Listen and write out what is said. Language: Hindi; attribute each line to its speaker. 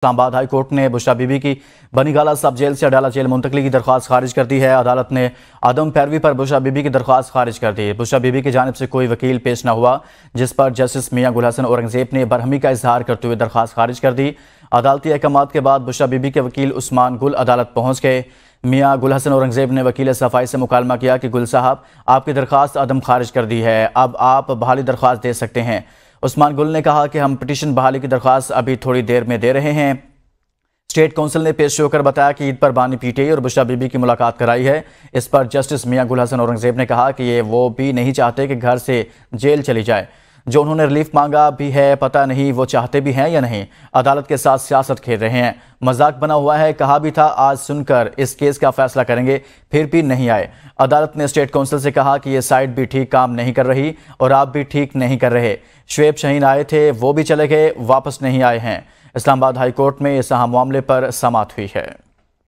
Speaker 1: इस्लामाबाद हाई कोर्ट ने बुशरा बीबी की बनीगाला सब जेल से अडाला जेल मुंतकली की दरख्वास्त खारिज कर दी है। अदालत ने आदम पैरवी पर बुशरा बीबी की दरख्वास्त खारिज कर दी। बुशरा बीबी की जानिब से कोई वकील पेश न हुआ, जिस पर जस्टिस मियां गुल हसन औरंगजेब ने बरहमी का इजहार करते हुए दरख्वास्त खारिज कर दी। अदालती अहकामात के बाद बुशरा बीबी के वकील उस्मान गुल अदालत पहुंच गए। मियां गुल हसन औरंगजेब ने वकील सफाई से मुकालमा किया कि गुल साहब, आपकी दरख्वास्त आदम खारिज कर दी है, अब आप बहाली दरख्वास्त दे सकते हैं। उस्मान गुल ने कहा कि हम पिटीशन बहाली की दरख्वास्त अभी थोड़ी देर में दे रहे हैं। स्टेट काउंसिल ने पेश होकर बताया कि ईद पर बानी पीटीआई और बुशरा बीबी की मुलाकात कराई है। इस पर जस्टिस मियां गुल हसन औरंगजेब ने कहा कि ये वो भी नहीं चाहते कि घर से जेल चली जाए। जो उन्होंने रिलीफ मांगा भी है, पता नहीं वो चाहते भी हैं या नहीं। अदालत के साथ सियासत खेल रहे हैं, मजाक बना हुआ है। कहा भी था आज सुनकर इस केस का फैसला करेंगे, फिर भी नहीं आए। अदालत ने स्टेट काउंसिल से कहा कि ये साइट भी ठीक काम नहीं कर रही और आप भी ठीक नहीं कर रहे। शुएब शाहीन आए थे, वो भी चले गए, वापस नहीं आए हैं। इस्लामाबाद हाई कोर्ट में इस अहम मामले पर समाअत हुई है।